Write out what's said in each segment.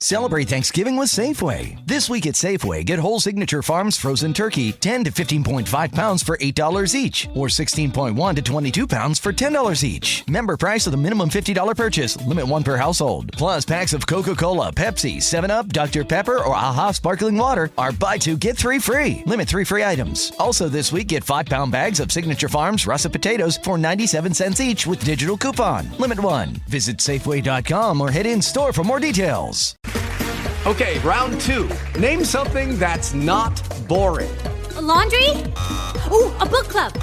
Celebrate Thanksgiving with Safeway. This week at Safeway, get whole Signature Farms frozen turkey, 10 to 15.5 pounds for $8 each, or 16.1 to 22 pounds for $10 each. Member price with a minimum $50 purchase, limit one per household. Plus, packs of Coca-Cola, Pepsi, 7-Up, Dr. Pepper, or AHA Sparkling Water are buy two, get three free. Limit 3 free items. Also this week, get 5-pound bags of Signature Farms russet potatoes for 97 cents each with digital coupon. Limit 1. Visit Safeway.com or head in store for more details. Okay, round 2. Name something that's not boring. A laundry? Ooh, a book club.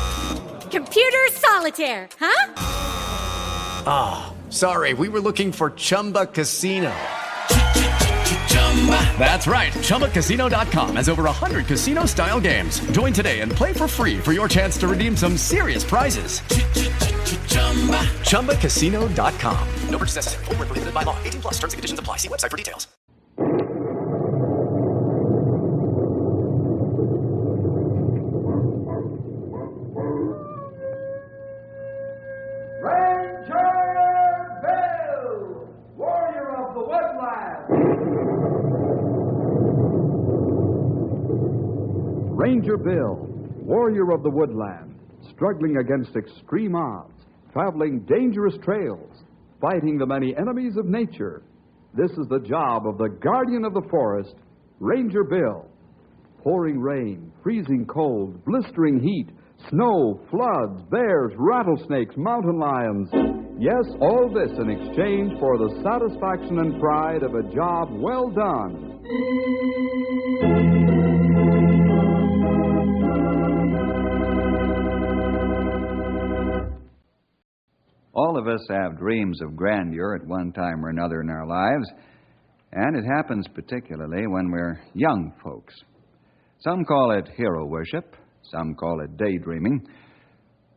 Computer solitaire, huh? Ah, sorry, we were looking for Chumba Casino. That's right, ChumbaCasino.com has over 100 casino-style games. Join today and play for free for your chance to redeem some serious prizes. ChumbaCasino.com. No purchase necessary. Void where prohibited by law. 18 plus terms and conditions apply. See website for details. Ranger Bill, warrior of the woodland, struggling against extreme odds, traveling dangerous trails, fighting the many enemies of nature. This is the job of the guardian of the forest, Ranger Bill. Pouring rain, freezing cold, blistering heat, snow, floods, bears, rattlesnakes, mountain lions. Yes, all this in exchange for the satisfaction and pride of a job well done. All of us have dreams of grandeur at one time or another in our lives, and it happens particularly when we're young folks. Some call it hero worship, some call it daydreaming,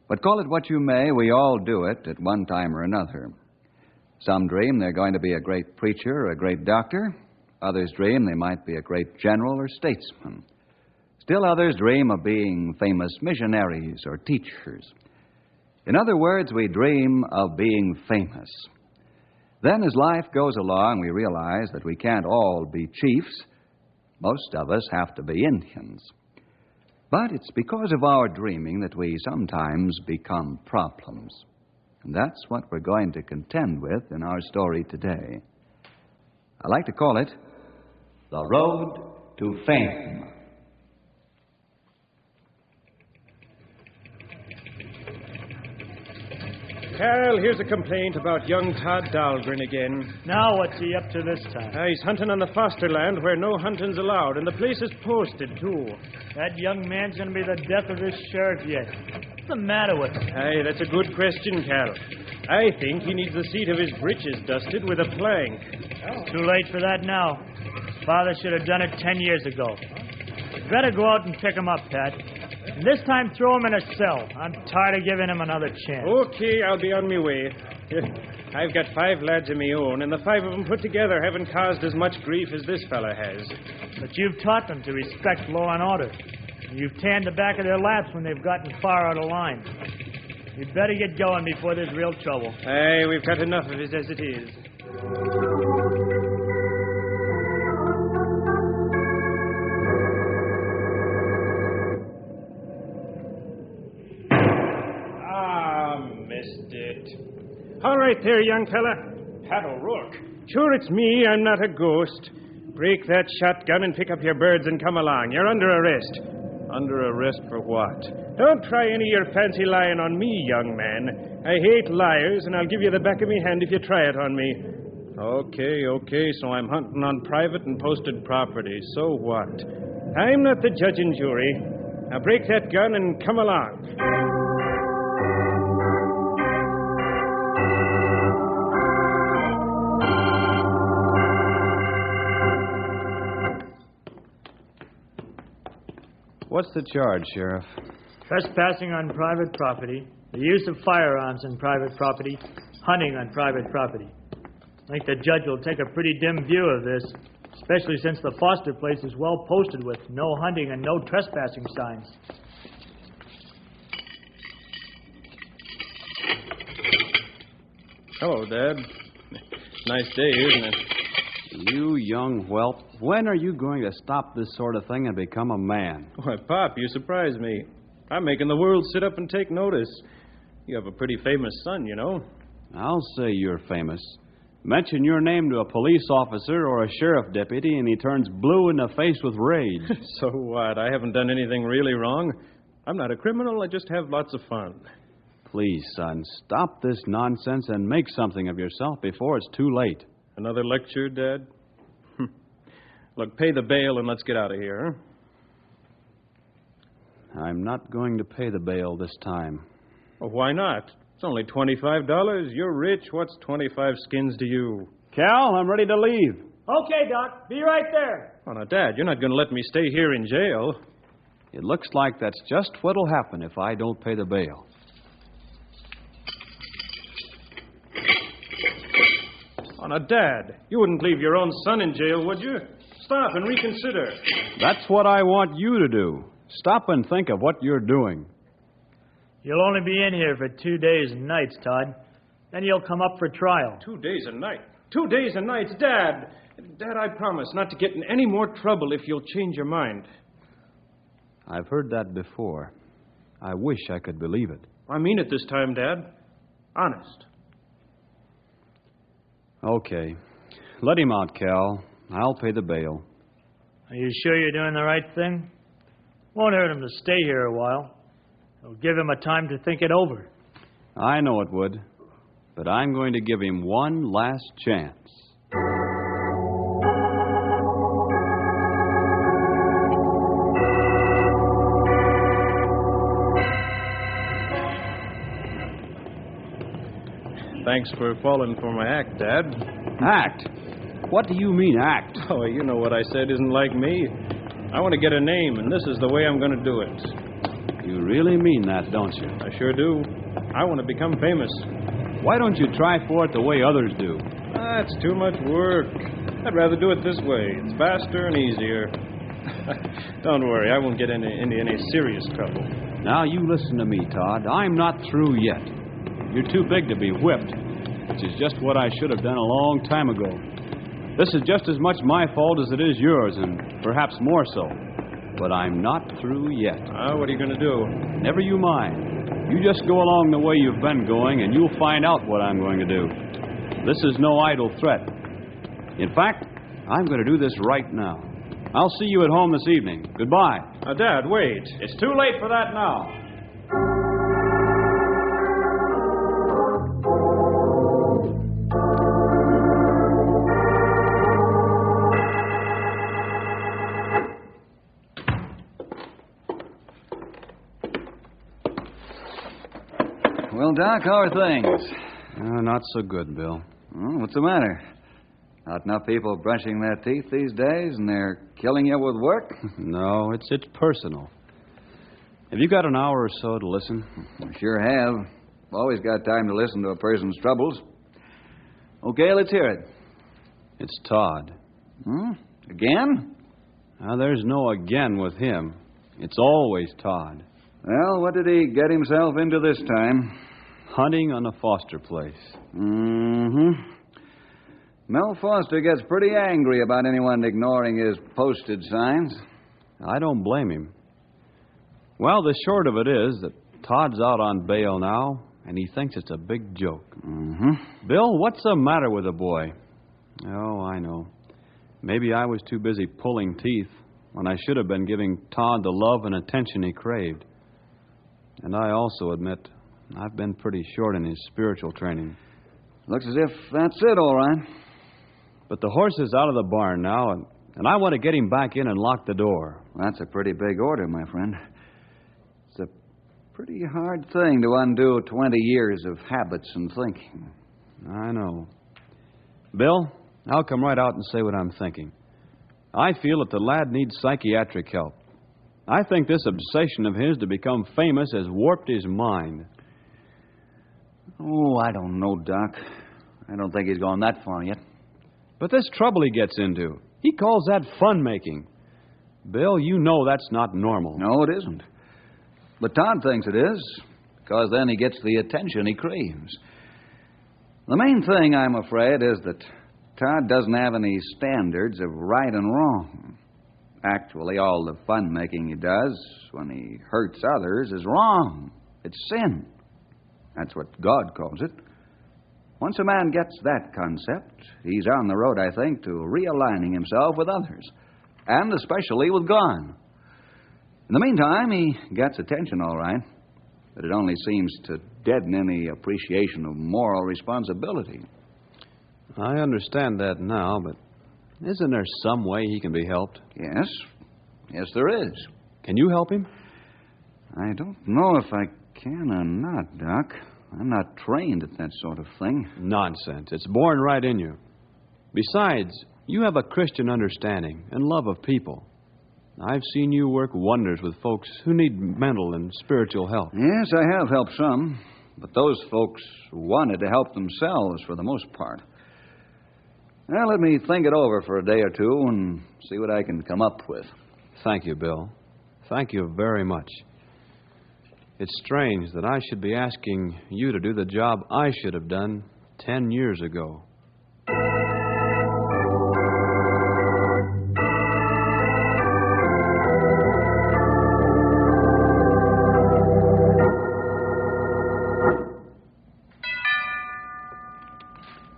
but call it what you may, we all do it at one time or another. Some dream they're going to be a great preacher or a great doctor. Others dream they might be a great general or statesman. Still others dream of being famous missionaries or teachers. In other words, we dream of being famous. Then as life goes along, we realize that we can't all be chiefs. Most of us have to be Indians. But it's because of our dreaming that we sometimes become problems. And that's what we're going to contend with in our story today. I like to call it The Road to Fame. Carol, here's a complaint about young Todd Dahlgren again. Now what's he up to this time? He's hunting on the foster land where no hunting's allowed, and the place is posted, too. That young man's going to be the death of this sheriff yet. What's the matter with him? Aye, that's a good question, Carol. I think he needs the seat of his britches dusted with a plank. Too late for that now. His father should have done it 10 years ago. You better go out and pick him up, Pat. And this time, throw him in a cell. I'm tired of giving him another chance. Okay, I'll be on my way. I've got 5 lads of my own, and the 5 of them put together haven't caused as much grief as this fella has. But you've taught them to respect law and order. You've tanned the back of their laps when they've gotten far out of line. You'd better get going before there's real trouble. Aye, we've got enough of it as it is. All right there, young fella. Pat O'Rourke. Sure, it's me. I'm not a ghost. Break that shotgun and pick up your birds and come along. You're under arrest. Under arrest for what? Don't try any of your fancy lying on me, young man. I hate liars, and I'll give you the back of me hand if you try it on me. Okay, so I'm hunting on private and posted property. So what? I'm not the judge and jury. Now break that gun and come along. What's the charge, Sheriff? Trespassing on private property, the use of firearms on private property, hunting on private property. I think the judge will take a pretty dim view of this, especially since the Foster place is well posted with no hunting and no trespassing signs. Hello, Dad. Nice day, isn't it? You young whelp, when are you going to stop this sort of thing and become a man? Why, Pop, you surprise me. I'm making the world sit up and take notice. You have a pretty famous son, you know. I'll say you're famous. Mention your name to a police officer or a sheriff deputy, and he turns blue in the face with rage. So what? I haven't done anything really wrong. I'm not a criminal. I just have lots of fun. Please, son, stop this nonsense and make something of yourself before it's too late. Another lecture, Dad? Look, pay the bail and let's get out of here, huh? I'm not going to pay the bail this time. Well, why not? It's only $25. You're rich. What's 25 skins to you? Cal, I'm ready to leave. Okay, Doc. Be right there. Oh, now, Dad, you're not going to let me stay here in jail. It looks like that's just what'll happen if I don't pay the bail. Oh, now, Dad, you wouldn't leave your own son in jail, would you? Stop and reconsider. That's what I want you to do. Stop and think of what you're doing. You'll only be in here for 2 days and nights, Todd. Then you'll come up for trial. 2 days and nights. 2 days and nights, Dad. Dad, I promise not to get in any more trouble if you'll change your mind. I've heard that before. I wish I could believe it. I mean it this time, Dad. Honest. Okay. Let him out, Cal. I'll pay the bail. Are you sure you're doing the right thing? Won't hurt him to stay here a while. It'll give him a time to think it over. I know it would. But I'm going to give him one last chance. Thanks for falling for my act, Dad. Act? What do you mean, act? Oh, you know what I said isn't like me. I want to get a name, and this is the way I'm going to do it. You really mean that, don't you? I sure do. I want to become famous. Why don't you try for it the way others do? It's too much work. I'd rather do it this way. It's faster and easier. Don't worry, I won't get into any serious trouble. Now, you listen to me, Todd. I'm not through yet. You're too big to be whipped, which is just what I should have done a long time ago. This is just as much my fault as it is yours, and perhaps more so. But I'm not through yet. What are you going to do? Never you mind. You just go along the way you've been going, and you'll find out what I'm going to do. This is no idle threat. In fact, I'm going to do this right now. I'll see you at home this evening. Goodbye. Dad, wait. It's too late for that now. Well, Doc, how are things? Not so good, Bill. Oh, what's the matter? Not enough people brushing their teeth these days, and they're killing you with work? No, it's personal. Have you got an hour or so to listen? I sure have. Always got time to listen to a person's troubles. Okay, let's hear it. It's Todd. Again? Now, there's no again with him. It's always Todd. Well, what did he get himself into this time? Hunting on a Foster place. Mel Foster gets pretty angry about anyone ignoring his posted signs. I don't blame him. Well, the short of it is that Todd's out on bail now, and he thinks it's a big joke. Bill, what's the matter with the boy? Oh, I know. Maybe I was too busy pulling teeth when I should have been giving Todd the love and attention he craved. And I also admit I've been pretty short in his spiritual training. Looks as if that's it, all right. But the horse is out of the barn now, and I want to get him back in and lock the door. That's a pretty big order, my friend. It's a pretty hard thing to undo 20 years of habits and thinking. I know. Bill, I'll come right out and say what I'm thinking. I feel that the lad needs psychiatric help. I think this obsession of his to become famous has warped his mind. Oh, I don't know, Doc. I don't think he's gone that far yet. But this trouble he gets into, he calls that fun-making. Bill, you know that's not normal. No, it isn't. But Todd thinks it is, because then he gets the attention he craves. The main thing, I'm afraid, is that Todd doesn't have any standards of right and wrong. Actually, all the fun-making he does when he hurts others is wrong. It's sin. That's what God calls it. Once a man gets that concept, he's on the road, I think, to realigning himself with others, and especially with God. In the meantime, he gets attention, all right, but it only seems to deaden any appreciation of moral responsibility. I understand that now, but isn't there some way he can be helped? Yes. Yes, there is. Can you help him? I don't know if I can or not, Doc. I'm not trained at that sort of thing. Nonsense. It's born right in you. Besides, you have a Christian understanding and love of people. I've seen you work wonders with folks who need mental and spiritual help. Yes, I have helped some, but those folks wanted to help themselves for the most part. Now, let me think it over for a day or two and see what I can come up with. Thank you, Bill. Thank you very much. It's strange that I should be asking you to do the job I should have done 10 years ago.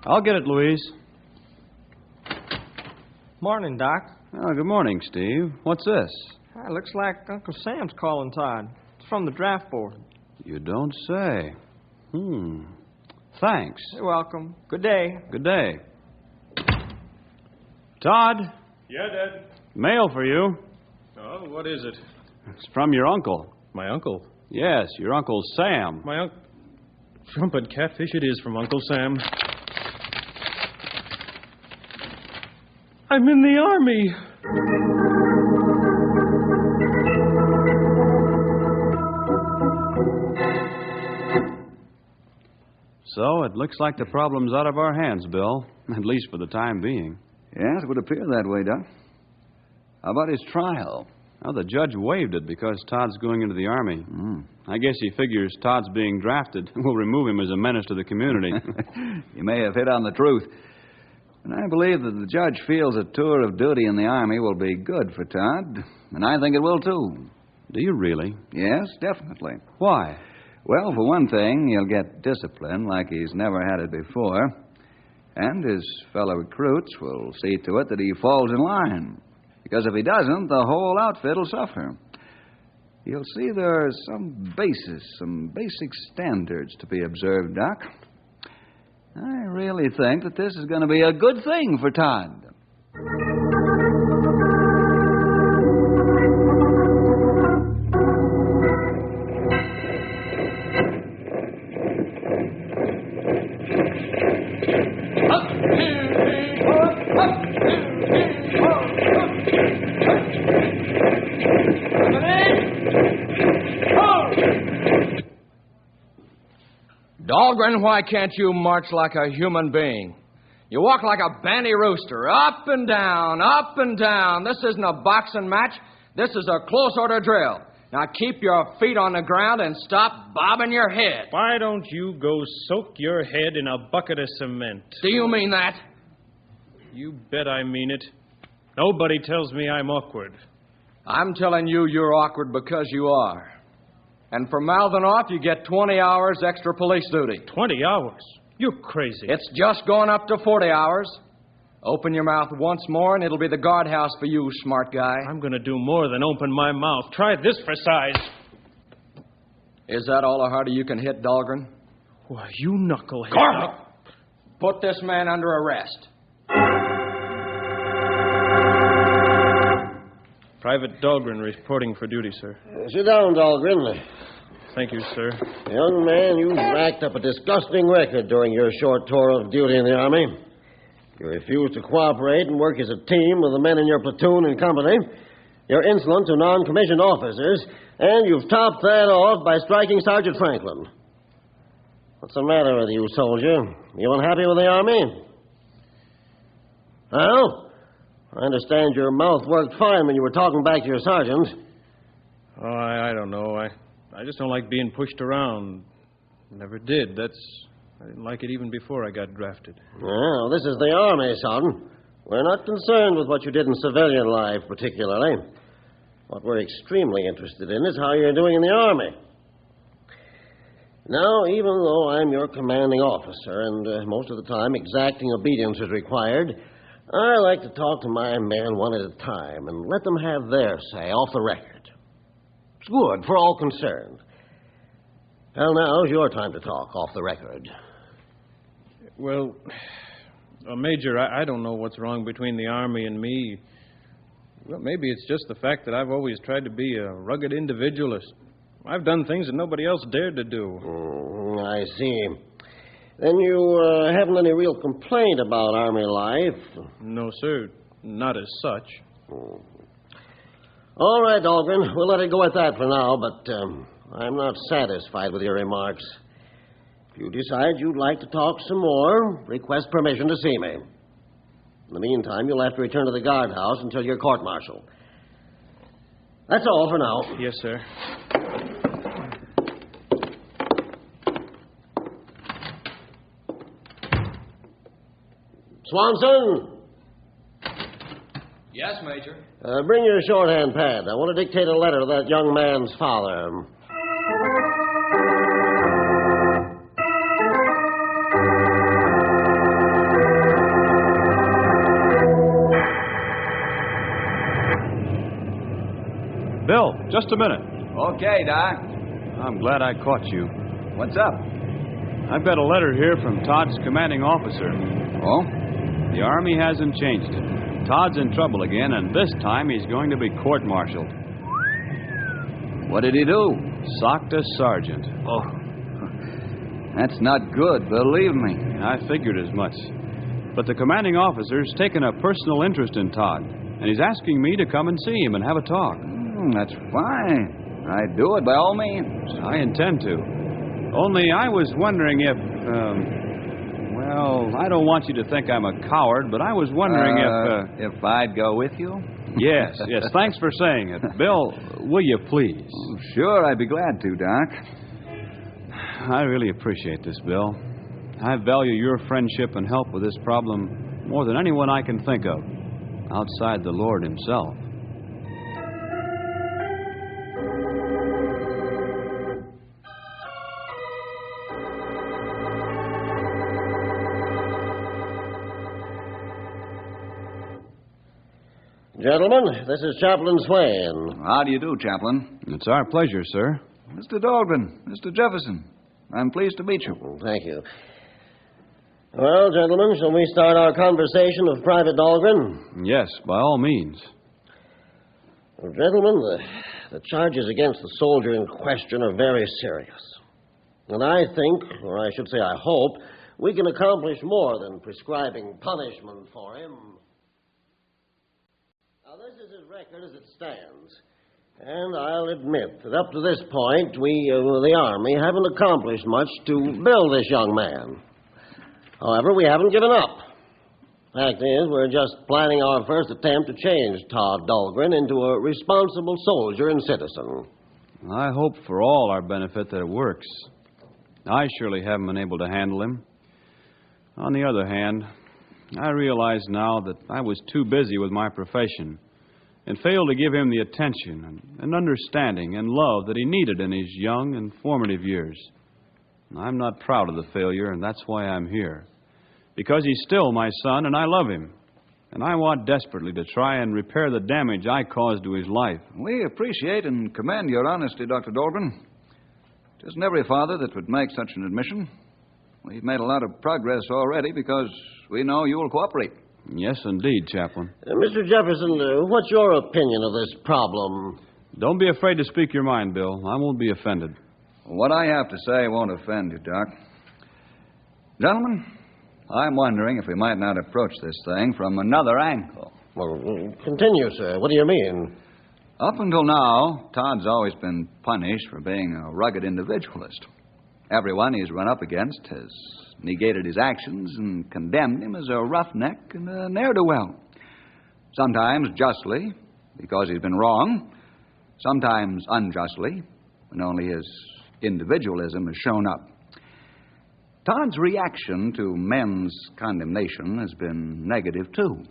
I'll get it, Louise. Morning, Doc. Oh, good morning, Steve. What's this? Looks like Uncle Sam's calling Todd. It's from the draft board. You don't say. Thanks. You're welcome. Good day. Good day. Todd, Yeah, Dad. mail for you. Oh, what is it? It's from your uncle. My uncle. Yes, your Uncle Sam. My uncle. Trumpet catfish it is from Uncle Sam. I'm in the Army. So it looks like the problem's out of our hands, Bill, at least for the time being. Yes, it would appear that way, Doc. How about his trial? Well, the judge waived it because Todd's going into the Army. I guess he figures Todd's being drafted will remove him as a menace to the community. You may have hit on the truth. And I believe that the judge feels a tour of duty in the Army will be good for Todd, and I think it will, too. Do you really? Yes, definitely. Why? Well, for one thing, he'll get discipline like he's never had it before, and his fellow recruits will see to it that he falls in line, because if he doesn't, the whole outfit will suffer. You'll see there are some basic standards to be observed, Doc. I really think that this is going to be a good thing for Todd. Dahlgren, why can't you march like a human being? You walk like a banty rooster, up and down, up and down. This isn't a boxing match. This is a close order drill. Now keep your feet on the ground and stop bobbing your head. Why don't you go soak your head in a bucket of cement? Do you mean that? You bet I mean it. Nobody tells me I'm awkward. I'm telling you you're awkward because you are. And for mouthing off, you get 20 hours extra police duty. 20 hours? You're crazy. It's just going up to 40 hours. Open your mouth once more, and it'll be the guardhouse for you, smart guy. I'm going to do more than open my mouth. Try this for size. Is that all the harder you can hit, Dahlgren? Why, you knucklehead. Corporal! Put this man under arrest. Private Dahlgren reporting for duty, sir. Sit down, Dahlgren. Thank you, sir. Young man, you've racked up a disgusting record during your short tour of duty in the Army. You refuse to cooperate and work as a team with the men in your platoon and company. You're insolent to non-commissioned officers, and you've topped that off by striking Sergeant Franklin. What's the matter with you, soldier? You unhappy with the Army? Well, I understand your mouth worked fine when you were talking back to your sergeant. Oh, I don't know. I just don't like being pushed around. Never did. That's I didn't like it even before I got drafted. Well, this is the Army, son. We're not concerned with what you did in civilian life, particularly. What we're extremely interested in is how you're doing in the Army. Now, even though I'm your commanding officer and most of the time exacting obedience is required, I like to talk to my men one at a time and let them have their say off the record. It's good for all concerned. Well, now's your time to talk off the record. Well, Major, I don't know what's wrong between the Army and me. Well, maybe it's just the fact that I've always tried to be a rugged individualist. I've done things that nobody else dared to do. I see. Then you haven't any real complaint about Army life? No, sir. Not as such. All right, Dahlgren. We'll let it go at that for now, but I'm not satisfied with your remarks. If you decide you'd like to talk some more, request permission to see me. In the meantime, you'll have to return to the guardhouse until you're court-martialed. That's all for now. Yes, sir. Swanson! Yes, Major. Bring your shorthand pad. I want to dictate a letter to that young man's father. Bill, just a minute. Okay, Doc. I'm glad I caught you. What's up? I've got a letter here from Todd's commanding officer. Oh? The Army hasn't changed it. Todd's in trouble again, and this time he's going to be court-martialed. What did he do? Socked a sergeant. Oh. That's not good, believe me. I figured as much. But the commanding officer's taken a personal interest in Todd, and he's asking me to come and see him and have a talk. That's fine. I'd do it by all means. I intend to. Only I was wondering if, well, I don't want you to think I'm a coward, but I was wondering if I'd go with you? Yes, thanks for saying it. Bill, will you please? Oh, sure, I'd be glad to, Doc. I really appreciate this, Bill. I value your friendship and help with this problem more than anyone I can think of, outside the Lord himself. Gentlemen, this is Chaplain Swain. How do you do, Chaplain? It's our pleasure, sir. Mr. Dahlgren, Mr. Jefferson, I'm pleased to meet you. Thank you. Well, gentlemen, shall we start our conversation with Private Dahlgren? Yes, by all means. Well, gentlemen, the charges against the soldier in question are very serious. And I think, or I should say I hope, we can accomplish more than prescribing punishment for him. Now, this is his record as it stands. And I'll admit that up to this point, we, the Army, haven't accomplished much to build this young man. However, we haven't given up. Fact is, we're just planning our first attempt to change Todd Dahlgren into a responsible soldier and citizen. I hope for all our benefit that it works. I surely haven't been able to handle him. On the other hand, I realize now that I was too busy with my profession and failed to give him the attention and understanding and love that he needed in his young and formative years. I'm not proud of the failure, and that's why I'm here. Because he's still my son, and I love him. And I want desperately to try and repair the damage I caused to his life. We appreciate and commend your honesty, Dr. Dahlgren. It isn't every father that would make such an admission. We've made a lot of progress already because we know you will cooperate. Yes, indeed, Chaplain. Mr. Jefferson, what's your opinion of this problem? Don't be afraid to speak your mind, Bill. I won't be offended. What I have to say won't offend you, Doc. Gentlemen, I'm wondering if we might not approach this thing from another angle. Well, continue, sir. What do you mean? Up until now, Todd's always been punished for being a rugged individualist. Everyone he's run up against has negated his actions and condemned him as a roughneck and a ne'er-do-well. Sometimes justly, because he's been wrong. Sometimes unjustly, when only his individualism has shown up. Todd's reaction to men's condemnation has been negative, too.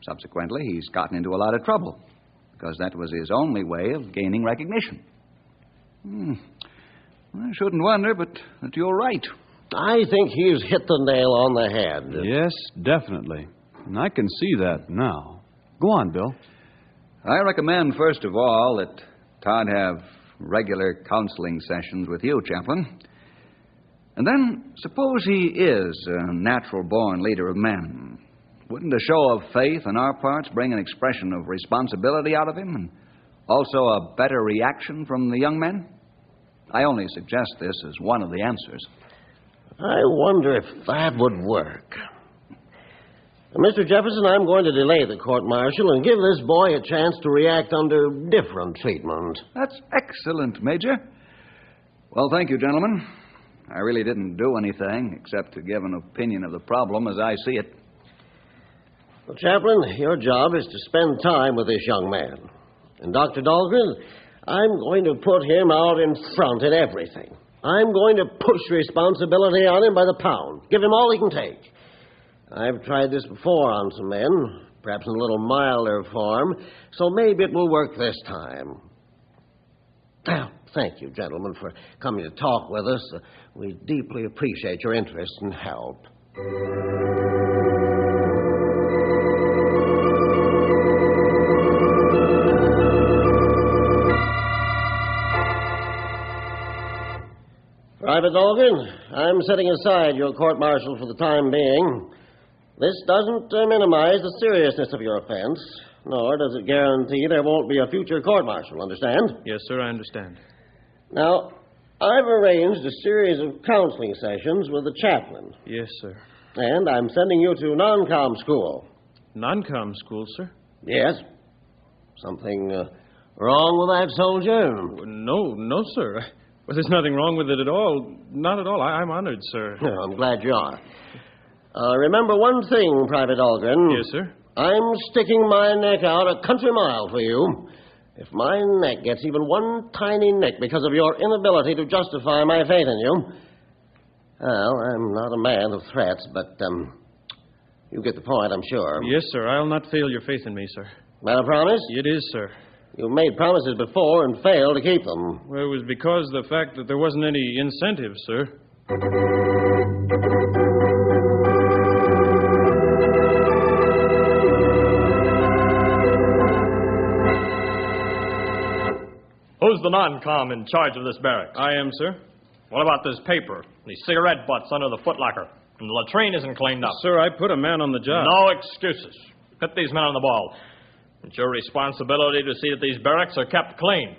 Subsequently, he's gotten into a lot of trouble because that was his only way of gaining recognition. I shouldn't wonder, but that you're right. I think he's hit the nail on the head. Yes, definitely. And I can see that now. Go on, Bill. I recommend, first of all, that Todd have regular counseling sessions with you, Chaplain. And then, suppose he is a natural-born leader of men. Wouldn't a show of faith on our parts bring an expression of responsibility out of him, and also a better reaction from the young men? I only suggest this as one of the answers. I wonder if that would work. Mr. Jefferson, I'm going to delay the court-martial and give this boy a chance to react under different treatment. That's excellent, Major. Well, thank you, gentlemen. I really didn't do anything except to give an opinion of the problem as I see it. Well, Chaplain, your job is to spend time with this young man. And Dr. Dahlgren, I'm going to put him out in front at everything. I'm going to push responsibility on him by the pound. Give him all he can take. I've tried this before on some men, perhaps in a little milder form, so maybe it will work this time. Well, thank you, gentlemen, for coming to talk with us. We deeply appreciate your interest and help. Private Dahlgren, I'm setting aside your court-martial for the time being. This doesn't minimize the seriousness of your offense, nor does it guarantee there won't be a future court-martial, understand? Yes, sir, I understand. Now, I've arranged a series of counseling sessions with the chaplain. Yes, sir. And I'm sending you to non-com school. Non-com school, sir? Yes. Something wrong with that, soldier? No, sir. Well, there's nothing wrong with it at all. Not at all. I'm honored, sir. Oh, I'm glad you are. Remember one thing, Private Dahlgren. Yes, sir. I'm sticking my neck out a country mile for you. If my neck gets even one tiny nick because of your inability to justify my faith in you, well, I'm not a man of threats, but you get the point, I'm sure. Yes, sir. I'll not fail your faith in me, sir. That a promise? It is, sir. You've made promises before and failed to keep them. Well, it was because of the fact that there wasn't any incentive, sir. Who's the non-com in charge of this barracks? I am, sir. What about this paper? These cigarette butts under the footlocker. And the latrine isn't cleaned up. Sir, I put a man on the job. No excuses. Put these men on the ball. It's your responsibility to see that these barracks are kept clean.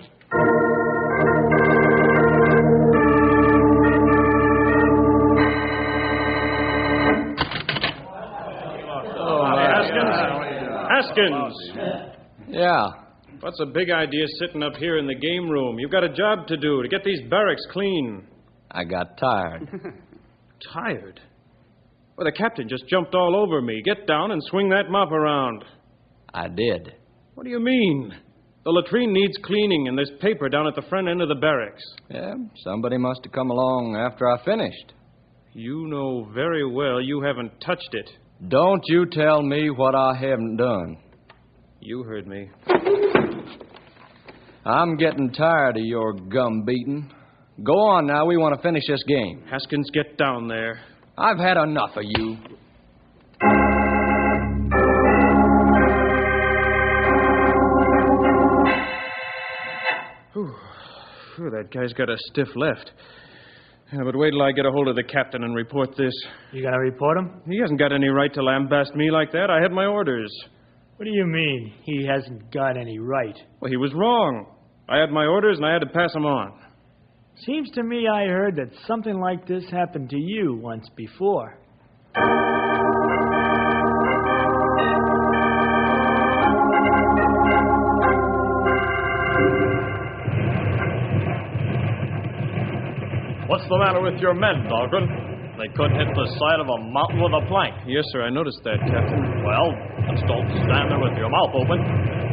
Haskins! Yeah. What's a big idea sitting up here in the game room? You've got a job to do to get these barracks clean. I got tired. Tired? Well, the captain just jumped all over me. Get down and swing that mop around. I did. What do you mean? The latrine needs cleaning, and there's paper down at the front end of the barracks. Yeah, somebody must have come along after I finished. You know very well you haven't touched it. Don't you tell me what I haven't done. You heard me. I'm getting tired of your gum beating. Go on now, we want to finish this game. Haskins, get down there. I've had enough of you. Whew, that guy's got a stiff left. Yeah, but wait till I get a hold of the captain and report this. You gonna report him? He hasn't got any right to lambast me like that. I had my orders. What do you mean, he hasn't got any right? Well, he was wrong. I had my orders, and I had to pass them on. Seems to me I heard that something like this happened to you once before. What's the matter with your men, Dahlgren? They couldn't hit the side of a mountain with a plank. Yes, sir, I noticed that, Captain. Well, just don't stand there with your mouth open.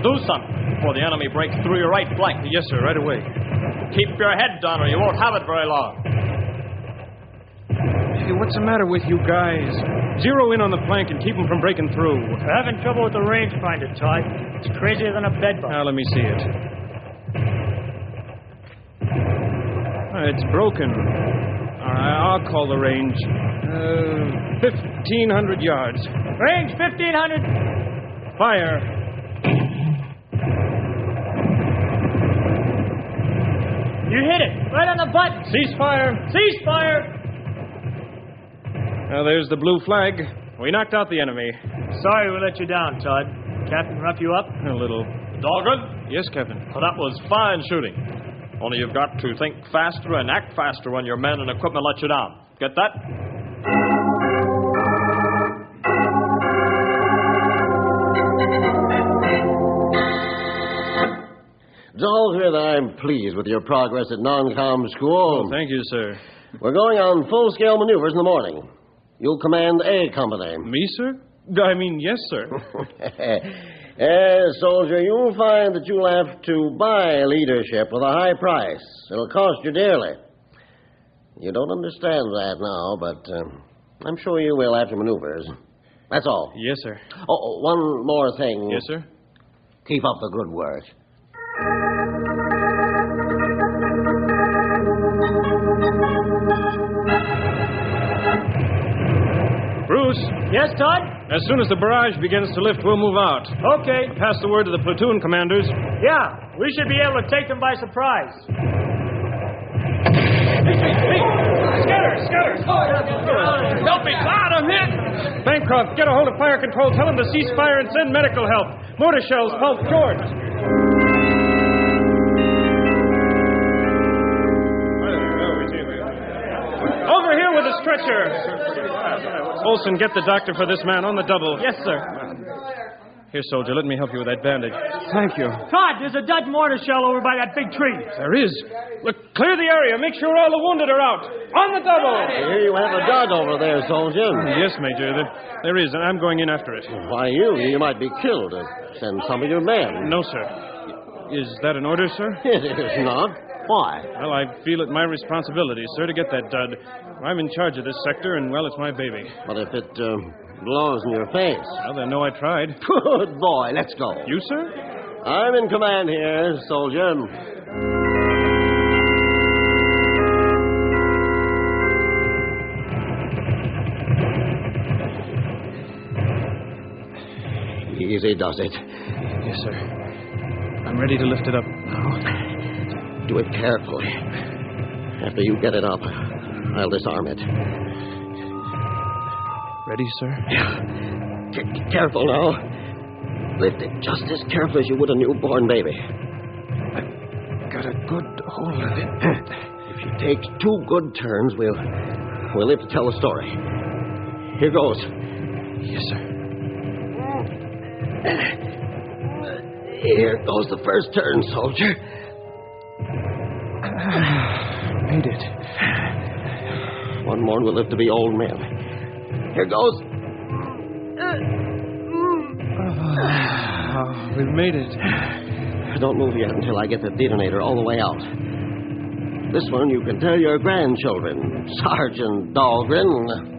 Do something before the enemy breaks through your right flank. Yes, sir, right away. Keep your head down or you won't have it very long. Hey, what's the matter with you guys? Zero in on the flank and keep them from breaking through. We're having trouble with the rangefinder, Todd. It's crazier than a bedbug. Now, let me see it. It's broken. I'll call the range. 1,500 yards. Range 1,500. Fire. You hit it. Right on the button. Cease fire. Cease fire. Now, there's the blue flag. We knocked out the enemy. Sorry we let you down, Todd. Captain rough you up? A little. Dahlgren? Yes, Captain. Well, that was fine shooting. Only you've got to think faster and act faster when your men and equipment let you down. Get that? Dahlgren, I'm pleased with your progress at non-com school. Oh, thank you, sir. We're going on full-scale maneuvers in the morning. You'll command A Company. Me, sir? I mean, yes, sir. Soldier, you'll find that you'll have to buy leadership with a high price. It'll cost you dearly. You don't understand that now, but I'm sure you will after maneuvers. That's all. Yes, sir. Oh, one more thing. Yes, sir. Keep up the good work. Bruce? Yes, Todd? As soon as the barrage begins to lift, we'll move out. Okay. Pass the word to the platoon commanders. Yeah, we should be able to take them by surprise. Scatter! Help me, Todd, I'm hit! Bancroft, get a hold of fire control. Tell them to cease fire and send medical help. Mortar shells, pulp, George. Over here with a stretcher. Olson, get the doctor for this man on the double. Yes, sir. Here, soldier, let me help you with that bandage. Thank you. Todd, there's a Dutch mortar shell over by that big tree. There is. Look, clear the area. Make sure all the wounded are out. On the double. Here you have a dud over there, soldier. Yes, Major. There is, and I'm going in after it. Why, you might be killed. Send some of your men. No, sir. Is that an order, sir? It is not. Why? Well, I feel it my responsibility, sir, to get that dud. I'm in charge of this sector, and, well, it's my baby. But if it blows in your face. Well, they know I tried. Good boy. Let's go. You, sir? I'm in command here, soldier. Easy does it. Yes, sir. I'm ready to lift it up now. Do it carefully. After you get it up, I'll disarm it. Ready, sir? Yeah. Careful now. Lift it just as carefully as you would a newborn baby. I've got a good hold of it. If you take 2 good turns, we'll live to tell the story. Here goes. Yes, sir. Here goes the first turn, soldier. Made it. One more and we'll live to be old men. Here goes. We've made it. Don't move yet until I get the detonator all the way out. This one you can tell your grandchildren, Sergeant Dahlgren.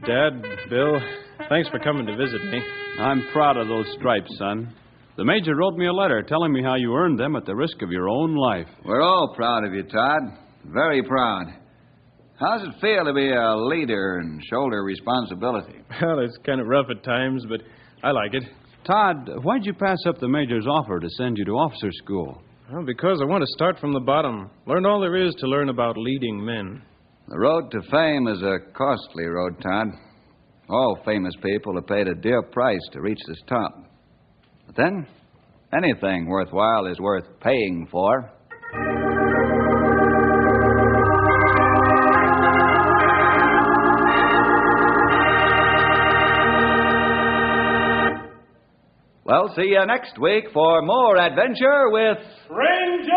Dad, Bill, thanks for coming to visit me. I'm proud of those stripes, son. The Major wrote me a letter telling me how you earned them at the risk of your own life. We're all proud of you, Todd. Very proud. How does it feel to be a leader and shoulder responsibility? Well, it's kind of rough at times, but I like it. Todd, why'd you pass up the Major's offer to send you to officer school? Well, because I want to start from the bottom. Learn all there is to learn about leading men. The road to fame is a costly road, Todd. All famous people have paid a dear price to reach this top. But then, anything worthwhile is worth paying for. Well, see you next week for more adventure with Ranger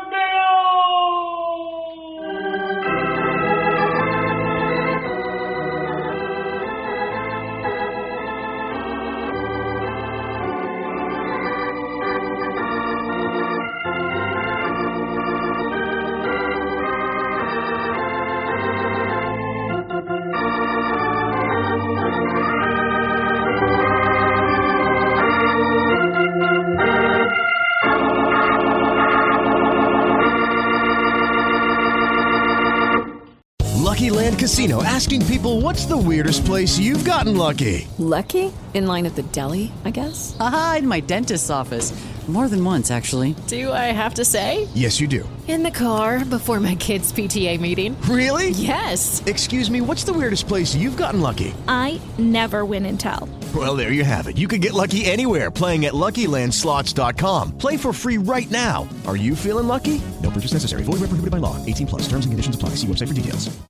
Bill! Casino asking people, what's the weirdest place you've gotten lucky? Lucky? In line at the deli, I guess? Aha, in my dentist's office. More than once, actually. Do I have to say? Yes, you do. In the car before my kids' PTA meeting. Really? Yes. Excuse me, what's the weirdest place you've gotten lucky? I never win and tell. Well, there you have it. You can get lucky anywhere, playing at LuckyLandSlots.com. Play for free right now. Are you feeling lucky? No purchase necessary. Void where prohibited by law. 18+. Terms and conditions apply. See website for details.